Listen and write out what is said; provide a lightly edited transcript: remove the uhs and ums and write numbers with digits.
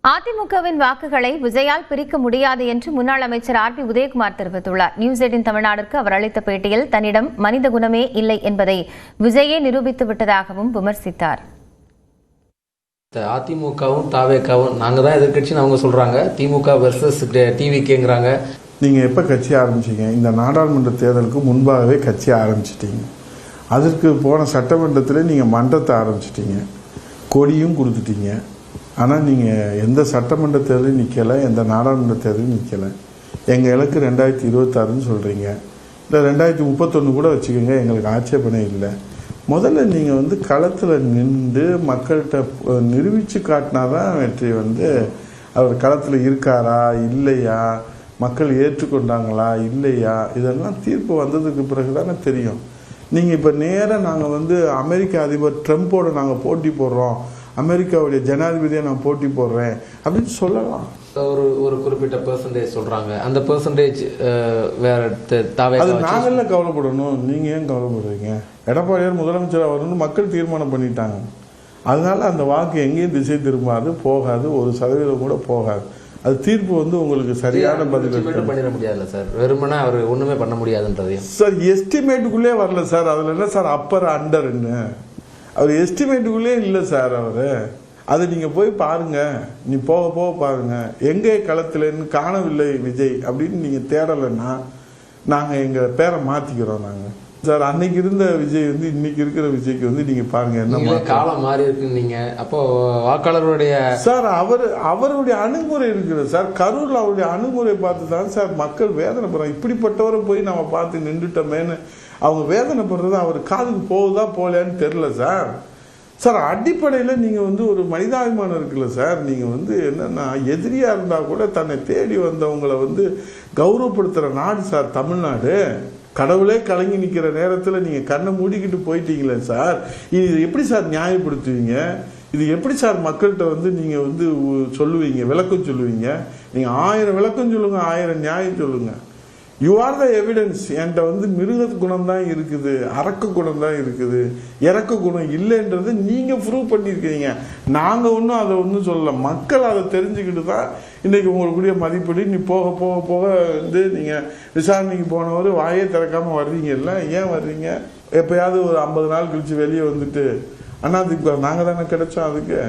அதிமுகவின் வாக்குகளை விஜயால் பிரிக்க முடியாது என்று முன்னாள் அமைச்சர் ஆர்.பி. உதயகுமார் தெரிவித்துள்ளார். நியூஸ் 18 தமிழ்நாடுக்கு அவர் அளித்த பேட்டியில் தன்னிடம் மனித குணமே இல்லை என்பதை விஜயே நிரூபித்து விட்டதாகவும் விமர்சித்தார். அதிமுகவும் தாவேக்காவும் நாங்கள் தான் எதிர்கட்சின்னு அவங்க சொல்றாங்க. திமுக வெர்சஸ் டிவிகேங்கிறாங்க. நீங்க எப்ப கட்சி ஆரம்பிச்சீங்க? இந்த நாடாளுமன்ற தேர்தலுக்கு முன்பாகவே கட்சி ஆரம்பிச்சிட்டீங்க. அதற்கு போன சட்டமன்றத்தில் நீங்க மன்றத்தை ஆரம்பிச்சிட்டீங்க, கொடியும் கொடுத்துட்டீங்க. ஆனால் நீங்கள் எந்த சட்டமன்ற தேர்தலும் நிற்கலை, எந்த நாடாளுமன்ற தேர்தலும் நிற்கலை. எங்கள் இலக்கு 2026ன்னு சொல்கிறீங்க. இல்லை 2031 கூட வச்சுக்கோங்க, எங்களுக்கு ஆட்சேபனை இல்லை. முதல்ல நீங்கள் களத்தில் நின்று மக்கள்கிட்ட நிரூபித்து காட்டினா தான் வெற்றி. அவர் களத்தில் இருக்காரா இல்லையா, மக்கள் ஏற்றுக்கொண்டாங்களா இல்லையா, இதெல்லாம் தீர்ப்பு வந்ததுக்கு பிறகு தானே தெரியும். நீங்கள் இப்போ நேராக நாங்கள் அமெரிக்க அதிபர் ட்ரம்ப்போட நாங்கள் போட்டி போடுறோம், அமெரிக்காவுடைய ஜனாதிபதியை நான் போட்டி போடுறேன் அப்படின்னு சொல்லலாம். ஒரு குறிப்பிட்ட பெர்சன்டேஜ் சொல்றாங்க. அந்த பெர்சன்டேஜ் வேற அது நாங்கள்ல கவலைப்படணும். நீங்க ஏன் கவலைப்படுறீங்க? எடப்பாடியார் முதலமைச்சராக வரணும்னு மக்கள் தீர்மானம் பண்ணிட்டாங்க. அதனால அந்த வாக்கு எங்கேயும் திசை திரும்பாது, போகாது, 1% கூட போகாது. அது தீர்ப்பு உங்களுக்கு சரியான பதில் பண்ணிட முடியாதுல்ல சார். வெறுமனே அவர் ஒண்ணுமே பண்ண முடியாதுன்றதையும் சார் எஸ்டிமேட்டுக்குள்ளே வரல சார். அதுல என்ன சார் அப்பர் அண்டர்ன்னு அவர் எஸ்டிமேட்டுக்குள்ளே இல்லை சார். அதை நீங்கள் போய் பாருங்கள், நீ போக போக பாருங்கள். எங்கே களத்திலன்னு காணவில்லை விஜய் அப்படின்னு நீங்கள் தேடலைன்னா நாங்கள் எங்கள் பேரை மாற்றிக்கிறோம். நாங்கள் சார் அன்னைக்கு இருந்த விஜய் இன்னைக்கு இருக்கிற விஜய்க்கு நீங்கள் பாருங்கள் என்ன காலம் மாறி இருக்கு. நீங்கள் அப்போ வாக்காளருடைய சார் அவருடைய அணுகுமுறை இருக்குது சார். கரூரில் அவருடைய அணுகுமுறை பார்த்து தான் சார் மக்கள் வேதனைப்படுறாங்க. இப்படிப்பட்டவரை போய் நம்ம பார்த்து நின்றுட்டோமேன்னு அவங்க வேதனைப்படுறது அவர் காதுக்கு போகுதா போகலையான்னு தெரில சார். சார் அடிப்படையில் நீங்கள் ஒரு மனிதாபிமானம் இருக்குல்ல சார். நீங்கள் என்னென்னா எதிரியாக இருந்தால் கூட தன்னை தேடி வந்தவங்களை கௌரவப்படுத்துகிற நாடு சார் தமிழ்நாடு. கடவுளே கலங்கி நிற்கிற நேரத்தில் நீங்கள் கண்ணை மூடிக்கிட்டு போயிட்டீங்களே சார். இது எப்படி சார் நியாயப்படுத்துவீங்க? இது எப்படி சார் மக்கள்கிட்ட நீங்கள் சொல்லுவீங்க, விளக்கம் சொல்லுவீங்க? நீங்கள் 1000 விளக்கம் சொல்லுங்கள், 1000 நியாயம் சொல்லுங்கள். You are the evidence. என்கிட்ட மிருக குணம் தான் இருக்குது, அரக்க குணம் தான் இருக்குது, இறக்க குணம் இல்லைன்றது நீங்கள் ப்ரூவ் பண்ணியிருக்கிறீங்க. நாங்கள் அதை சொல்லலை. மக்கள் அதை தெரிஞ்சுக்கிட்டு தான் இன்றைக்கி உங்களுக்குரிய மதிப்பீடு. நீ போக போக போக நீங்கள் விசாரணைக்கு போனவர் வாயே திறக்காமல் வர்றீங்கல்ல. ஏன் வர்றீங்க? எப்போயாவது ஒரு 50 நாள் கழித்து வெளியே அதிமுக நாங்கள் தானே கிடைச்சோம் அதுக்கு.